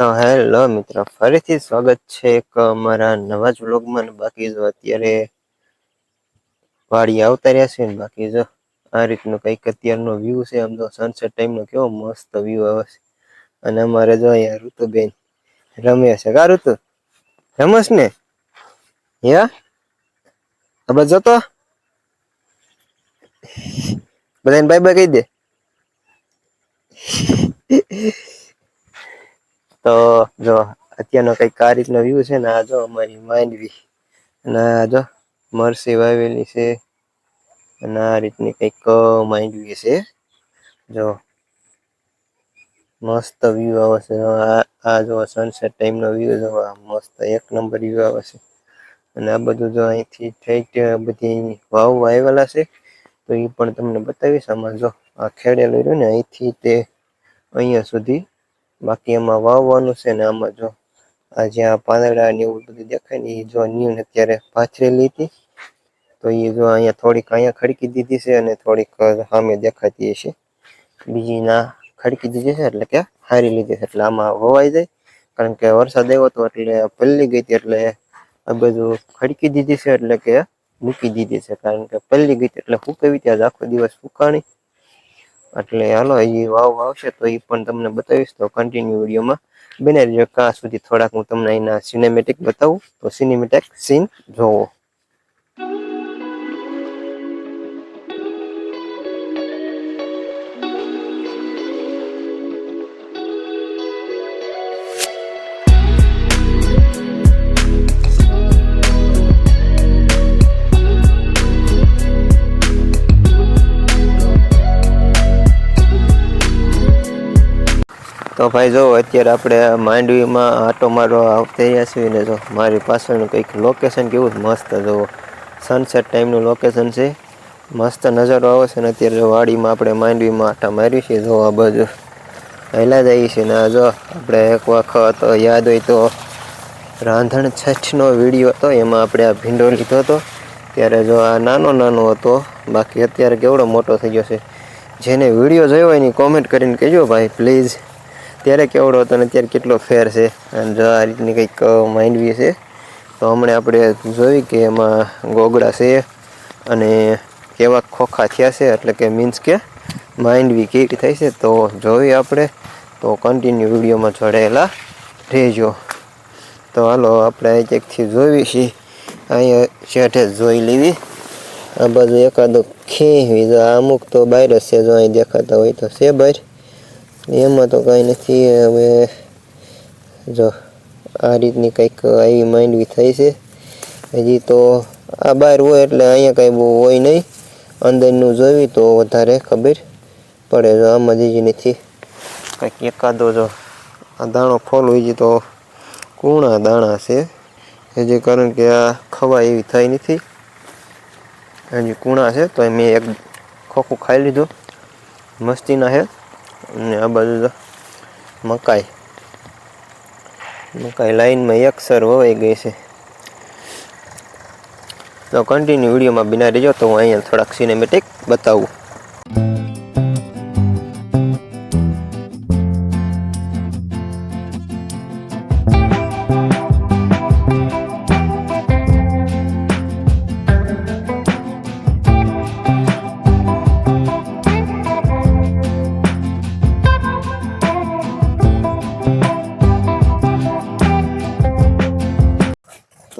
તો હેલો મિત્રો, ફરીથી સ્વાગત છે એક અમારા નવા જ વ્લોગમાં. બાકી જો અત્યારે વાડી આવતા રહ્યા છે ને. બાકી જો આ રીતનું કંઈક અત્યારનો વ્યૂ છે. આમ તો સનસેટ ટાઈમનો કેવો મસ્ત વ્યૂ આવે છે. અને અમારે જો અહીંયા ઋતુબેન રમે છે. કા ઋતુ રમસ ને? યા હવે જતો બધાને બાય બાય કહી દે. તો જો અત્યારનો કઈક આ રીતનો વ્યૂ છે ને. આ જો અમારી માંડવી અને આ જો મરસી વાવેલી છે. અને આ રીતની કઈક માંડવી છે. જો મસ્ત વ્યૂ આવે છે. આ જો સનસેટ ટાઈમનો વ્યૂ જોવા મસ્ત એક નંબર વ્યૂ આવે છે. અને આ બધું જો અહીંથી ઠેઠ બધી વાવ આવેલા છે. તો એ પણ તમને બતાવીશ. આમાં જો આ ખેડેલું રહ્યું ને અહીંથી તે અહીંયા સુધી. બાકી એમાં વાવવાનું છે ને. આમાં જો આ જ્યાં પાંદડા ને એવું બધું દેખાય ને, એ જો નીણ અત્યારે પાથરેલી હતી. તો એ જો અહીંયા થોડીક અહીંયા ખડકી દીધી છે અને થોડીક સામે દેખાતી હશે. બીજી ના ખડકી દીધી છે એટલે કે હારી લીધી છે. એટલે આમાં વવાઈ જાય. કારણ કે વરસાદ આવ્યો હતો એટલે પલળી ગઈ હતી. એટલે આ બધું ખડકી દીધી છે એટલે કે મૂકી દીધી છે. કારણ કે પલળી ગઈ એટલે સુકાવી ત્યાં આખો દિવસ સુકાણી. એટલે હાલો એ વાવ આવશે તો એ પણ તમને બતાવીશ. તો કન્ટિન્યુ વિડીયોમાં બને રહેજો. કાં સુધી થોડાક હું તમને એના સિનેમેટિક બતાવું. તો સિનેમેટિક સીન જોવો. તો ભાઈ જો અત્યારે આપણે માંડવીમાં આટો મારવા આવતા રહ્યા છીએ ને. જો મારી પાછળનું કંઈક લોકેશન કેવું મસ્ત જોવો. સનસેટ ટાઈમનું લોકેશન છે. મસ્ત નજારો આવે છે. ને અત્યારે જો વાડીમાં આપણે માંડવીમાં આટા મારી છીએ. જો આ બાજુ હેલા જઈએ છીએ ને. જો આપણે એક વખત યાદ હોય તો રાંધણ છઠનો વિડીયો હતો, એમાં આપણે આ ભીંડો લીધો હતો. ત્યારે જો આ નાનો નાનો હતો. બાકી અત્યારે કેવડો મોટો થઈ ગયો છે. જેને વિડીયો જોયો હોય એની કોમેન્ટ કરીને કહેજો ભાઈ પ્લીઝ. ત્યારે કેવડો હતો ને અત્યારે કેટલો ફેર છે. અને જો આ રીતની કંઈક માંડવી છે. તો હમણાં આપણે જોઈ કે એમાં ગોગડા છે અને કેવા ખોખા થયા છે. એટલે કે મીન્સ કે માંડવી કેવી થાય છે તો જોઈ આપણે. તો કન્ટિન્યુ વિડીયોમાં જોડાયેલા રહેજો. તો હાલો આપણે અહીંથી જોઈ છીએ. અહીંયા શેઠે જોઈ લેવી. આ બાજુ એકાદો ખેવી. જો અમુક તો બહાર જ છે. જો અહીં દેખાતા હોય તો છે બહાર. એમાં તો કાંઈ નથી. હવે જો આ રીતની કંઈક આવી માંડવી થઈ છે. હજી તો આ બહાર હોય એટલે અહીંયા કાંઈ બહુ હોય નહીં. અંદરનું જોવી તો વધારે ખબર પડે. જો આમાં જ નથી કંઈક એકાદો. જો આ દાણો ફોલ હોય તો કૂણા દાણા છે. હજી કારણ કે આ ખવા એવી થઈ નથી. હજી કૂણા છે. તો મેં એક ખોખું ખાઈ લીધું. મસ્તીના છે. અને આ બાજુ મકાઈ લાઈનમાં એકસર વવાઈ ગઈ છે. તો કન્ટિન્યુ વિડીયોમાં બિના રહેજો. તો હું અહીંયા થોડાક સિનેમેટિક બતાવું.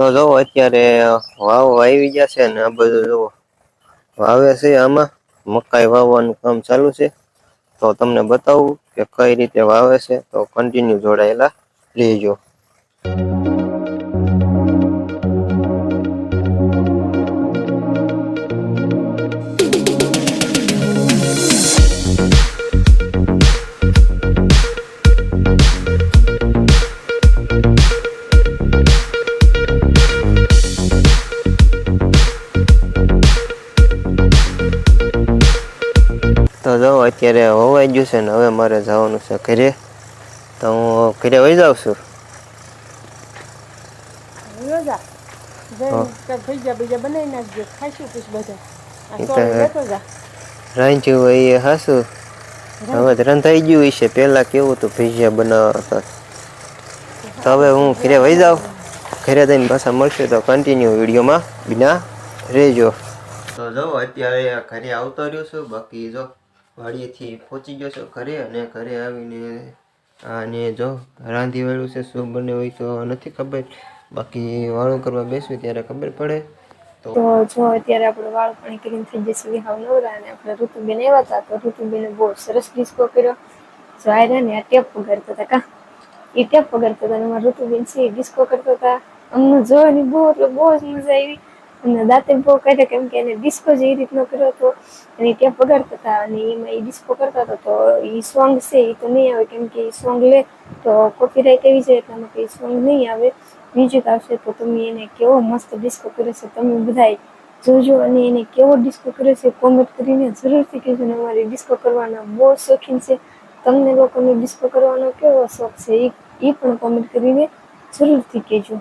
તો જો અત્યારે વાવ આવી ગયા છે ને. આ બધું જો વાવે છે. આમાં મકાઈ વાવવાનું કામ ચાલુ છે. તો તમને બતાવું કે કઈ રીતે વાવે છે. તો કન્ટિન્યુ જોડાયેલા રહેજો. તો જો અત્યારે હોવાઈ ગયું છે ને. હવે મારે જવાનું છે ઘરે. તો હું ઘરે વહી જાઉં છું. રાંધ્યું હોય એ હાસું. હવે રંધાઈ ગયું હશે. પેલા કેવું હતું ભજીયા બનાવતા. તો હવે હું ઘરે વહી જાઉં. ઘરે જઈને પાછા મળશે તો કન્ટિન્યુ વિડીયોમાં બિના રહેજો. તો જો અત્યારે ઘરે આવતો રહ્યો છું. બાકી જો વાડીએથી પહોંચી ગયો છું ઘરે, અને ઘરે આવીને અને જો રાંધી વાળું છે. શું બને હોય તો નથી ખબર, બાકી વાળું કરવા બેસું ત્યારે ખબર પડે. તો જો અત્યારે આપણે વાળ પાણી કરીને થઈ જશે હાવ નવરા, અને આપણે ઋતુબેન આવ્યા હતા તો ઋતુબેને બહુ સરસ ડિસ્કો કર્યો. જો આ ને આ ટેપ વગાડતા હતા કા, એ ટેપ વગાડતા હતા, એમાં ઋતુબેન છે ડિસ્કો કરતા હતા. અમને જોવાની બહુ એટલે બહુ જ મજા આવી. અને દાંતે બહુ કાઢ્યા, કેમ કે એને ડિસ્કો જે રીતનો કર્યો હતો અને ટેપ વગાડતા હતા, અને એમાં એ ડિસ્કો કરતા હતા. તો એ સોંગ છે એ તો નહીં આવે, કેમ કે એ સોંગ લે તો કોપીરાઈટ આવી જાય, એટલા માટે એ સોંગ નહીં આવે, મ્યુઝિક આવશે. તો તમે એને કેવો મસ્ત ડિસ્કો કર્યો છે તમે બધાય જોજો, અને એને કેવો ડિસ્કો કર્યો છે કોમેન્ટ કરીને જરૂરથી કહેજો. ને અમારે ડિસ્કો કરવાના બહુ શોખીન છે. તમને લોકોને ડિસ્કો કરવાનો કેવો શોખ છે એ પણ કોમેન્ટ કરીને જરૂરથી કહેજો.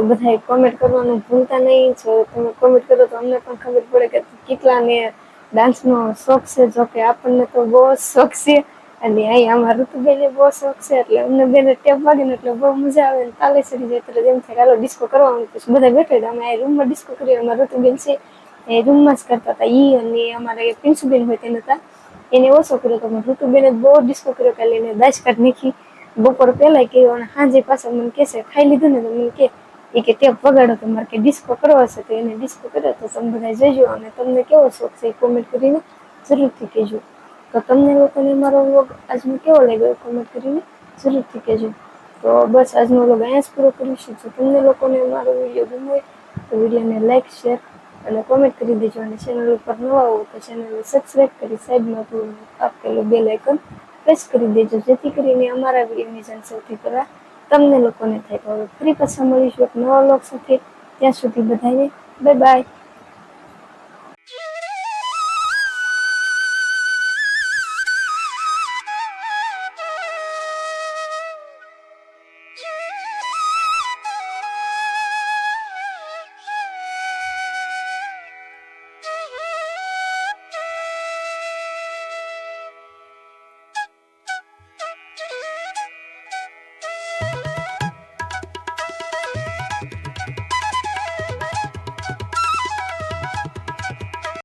બધાય કોમેન્ટ કરવાનું ભૂલતા નહીં. જો તમે કોમેન્ટ કરો તો અમને પણ ખબર પડે કે કેટલાને ડાન્સનો શોખ છે. જો કે આપણને તો બહુ શોખ છે, અને અહીં આમાં ઋતુબેને બહુ શોખ છે, એટલે અમને બેને ટેપ વાગીને એટલે બહુ મજા આવે. તાલે ચડી જાય એટલે એમ થાય હાલો ડિસ્કો કરવાનું. પછી બધા બેઠા હતા, અમે આ રૂમમાં ડિસ્કો કરીએ. અમારા ઋતુબેન છે એ રૂમમાં જ કરતા હતા. અને અમારા પિન્સુબેન હોય તેને હતા, એને ઓછો કર્યો હતો. ઋતુબેને બહુ ડિસ્કો કર્યો, કે એને દાજ કાઢ નાખી. બપોર પહેલાં કર્યો, અને સાંજે પાછા મને કહેશે ખાઈ લીધું ને તો મને કે ટેપ વગાડો તમારે કે ડિસ્કો કરવો હશે. તો એને ડિસ્કો કર્યો. તો તમે બધા જોજો, અને તમને કેવો શોખ છે એ કોમેન્ટ કરીને જરૂરથી કહેજો. તો તમને લોકોને મારો વ્લોગ આજનો કેવો લાગ્યો કોમેન્ટ કરીને જરૂરથી કહેજો. તો બસ આજનો વ્લોગ અહીંયા જ પૂરો કરીશું. જો તમને લોકોને મારો વિડીયો ગમ્યો હોય તો વિડીયોને લાઇક, શેર અને કોમેન્ટ કરી દેજો. અને ચેનલ ઉપર નવા હો તો ચેનલને સબસ્ક્રાઈબ કરી સાઈડમાં આપેલું બેલ આઇકન પ્રેસ કરી દેજો, જેથી કરીને અમારા વિડીયોની જાણ સૌથી પહેલાં તમને લોકોને થાય. તો હવે ફરી પાછા મળીશું એક નવા વ્લોગ સાથે. ત્યાં સુધી બધાને બાય બાય.